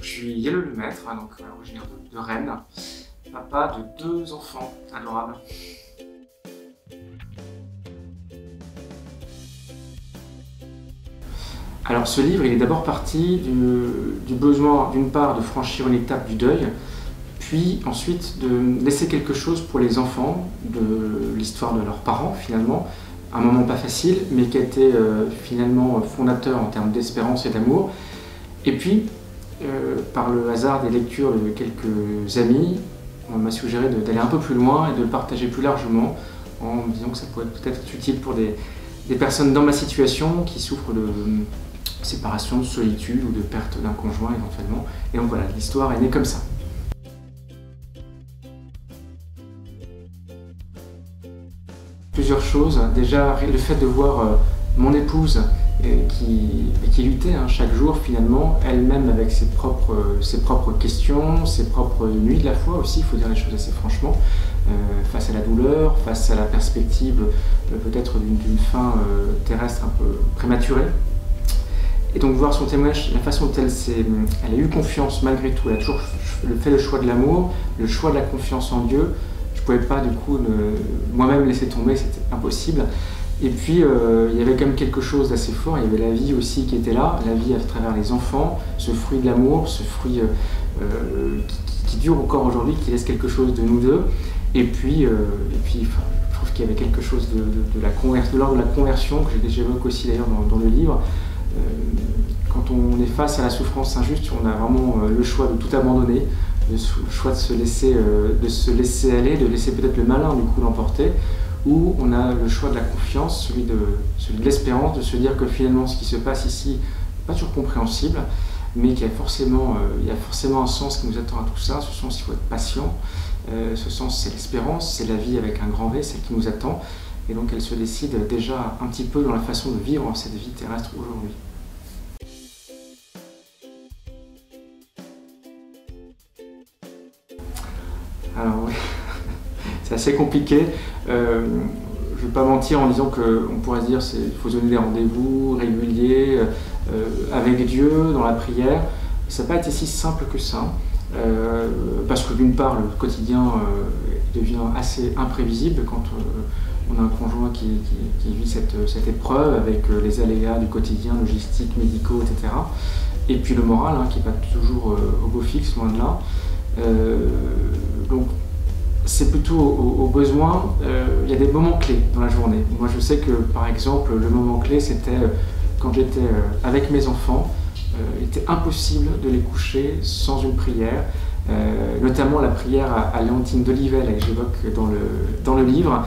Je suis Yellow Lemaître, donc originaire de Rennes, papa de 2 enfants adorables. Alors ce livre, il est d'abord parti du besoin d'une part de franchir une étape du deuil, puis ensuite de laisser quelque chose pour les enfants, de l'histoire de leurs parents finalement, un moment pas facile, mais qui a été finalement fondateur en termes d'espérance et d'amour. Et puis, par le hasard des lectures de quelques amis, on m'a suggéré d'aller un peu plus loin et de le partager plus largement, en me disant que ça pourrait peut-être être utile pour des personnes dans ma situation qui souffrent de séparation, de solitude ou de perte d'un conjoint éventuellement. Et donc voilà, l'histoire est née comme ça. Plusieurs choses. Déjà, le fait de voir mon épouse qui luttait chaque jour finalement, elle-même avec ses propres questions, ses propres nuits de la foi aussi, il faut dire les choses assez franchement, face à la douleur, face à la perspective peut-être d'une fin terrestre un peu prématurée. Et donc voir son témoignage, la façon dont elle a eu confiance malgré tout, elle a toujours fait le choix de l'amour, le choix de la confiance en Dieu. Je ne pouvais pas du coup moi-même laisser tomber, c'était impossible. Et puis il y avait quand même quelque chose d'assez fort, il y avait la vie aussi qui était là, la vie à travers les enfants, ce fruit de l'amour, ce fruit qui dure encore aujourd'hui, qui laisse quelque chose de nous deux. Et puis je trouve qu'il y avait quelque chose de l'ordre de la conversion, que j'évoque aussi d'ailleurs dans le livre. Quand on est face à la souffrance injuste, on a vraiment le choix de tout abandonner, le choix de se laisser aller, de laisser peut-être le malin du coup l'emporter, ou on a le choix de la confiance, celui de l'espérance, de se dire que finalement ce qui se passe ici n'est pas toujours compréhensible, mais qu'il y a forcément un sens qui nous attend à tout ça. Ce sens, il faut être patient. Ce sens, c'est l'espérance, c'est la vie avec un grand V, celle qui nous attend. Et donc elle se décide déjà un petit peu dans la façon de vivre cette vie terrestre aujourd'hui. Alors oui, c'est assez compliqué. Je ne vais pas mentir en disant qu'on pourrait se dire qu'il faut se donner des rendez-vous réguliers avec Dieu, dans la prière. Ça n'a pas été si simple que ça. Parce que d'une part, le quotidien devient assez imprévisible quand on a un conjoint qui vit cette épreuve avec les aléas du quotidien, logistiques, médicaux, etc. Et puis le moral qui n'est pas toujours au beau fixe, loin de là. Donc c'est plutôt au besoin. Il y a des moments clés dans la journée. Moi je sais que par exemple le moment clé c'était quand j'étais avec mes enfants. Il était impossible de les coucher sans une prière, notamment la prière à Léontine d'Olivelle que j'évoque dans le livre,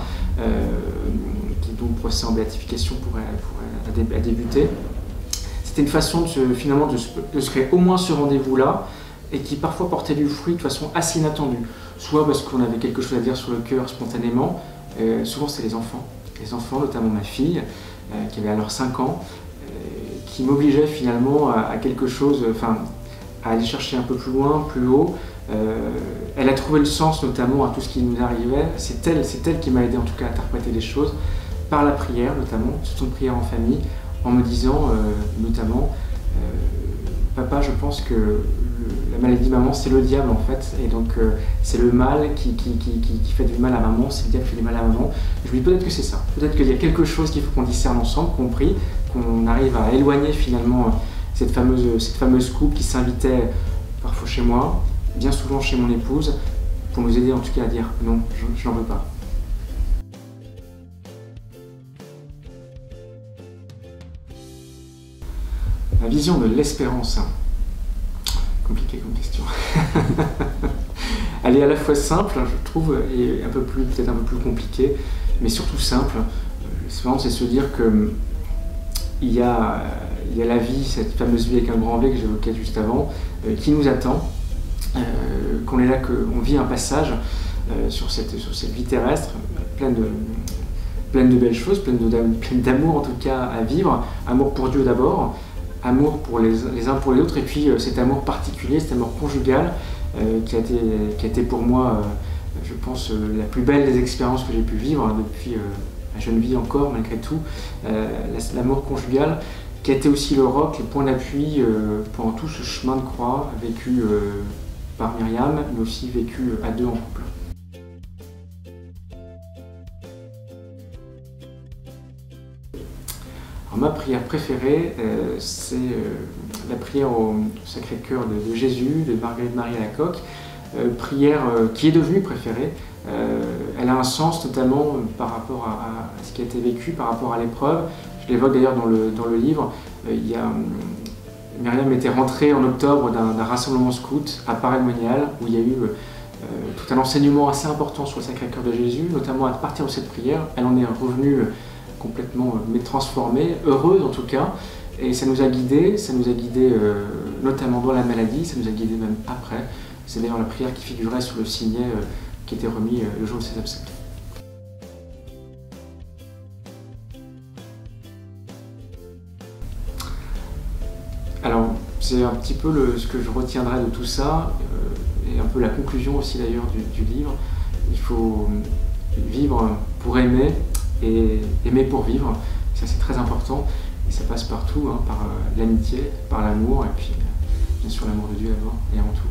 qui donc procède en béatification à débuter. C'était une façon finalement de se créer au moins ce rendez-vous-là, et qui parfois portait du fruit de façon assez inattendue, soit parce qu'on avait quelque chose à dire sur le cœur spontanément, souvent c'est les enfants, notamment ma fille, qui avait alors 5 ans, qui m'obligeait finalement à quelque chose, à aller chercher un peu plus loin, plus haut. Elle a trouvé le sens notamment à tout ce qui nous arrivait. C'est elle qui m'a aidé en tout cas à interpréter les choses, par la prière notamment, surtout une prière en famille, en me disant notamment papa, je pense que la maladie de maman c'est le diable en fait, et donc c'est le mal qui fait du mal à maman, c'est le diable qui fait du mal à maman. Je me dis peut-être que c'est ça, peut-être qu'il y a quelque chose qu'il faut qu'on discerne ensemble, qu'on prie, qu'on arrive à éloigner finalement cette fameuse couple qui s'invitait parfois chez moi, bien souvent chez mon épouse, pour nous aider en tout cas à dire non, je n'en veux pas. La vision de l'espérance. Compliqué comme question. Elle est à la fois simple, je trouve, et peut-être un peu plus compliquée, mais surtout simple. L'espérance, c'est se dire que il y a la vie, cette fameuse vie avec un grand V que j'évoquais juste avant, qui nous attend, qu'on est là, qu'on vit un passage sur cette vie terrestre, pleine de belles choses, pleine d'amour en tout cas à vivre, amour pour Dieu d'abord, amour pour les uns pour les autres, et puis cet amour particulier, cet amour conjugal qui a été pour moi, je pense, la plus belle des expériences que j'ai pu vivre depuis ma jeune vie encore, malgré tout, l'amour conjugal, qui a été aussi le roc, les points d'appui pendant tout ce chemin de croix vécu par Myriam, mais aussi vécu à deux en couple. Alors, ma prière préférée, c'est la prière au Sacré-Cœur de Jésus, de Marguerite Marie Alacoque, prière qui est devenue préférée. Elle a un sens notamment par rapport à ce qui a été vécu, par rapport à l'épreuve. Je l'évoque d'ailleurs dans le livre. Myriam était rentrée en octobre d'un rassemblement scout à Paray-le-Monial, où il y a eu tout un enseignement assez important sur le Sacré-Cœur de Jésus, notamment à partir de cette prière. Elle en est revenue complètement transformée, heureuse en tout cas, et ça nous a guidés notamment dans la maladie, ça nous a guidés même après. C'est d'ailleurs la prière qui figurait sur le signet qui était remis le jour de ses obsèques. Alors, c'est un petit peu ce que je retiendrai de tout ça, et un peu la conclusion aussi d'ailleurs du livre. Il faut vivre pour aimer et aimer pour vivre. Ça, c'est très important, et ça passe partout, hein, par l'amitié, par l'amour, et puis bien sûr l'amour de Dieu d'abord et avant tout.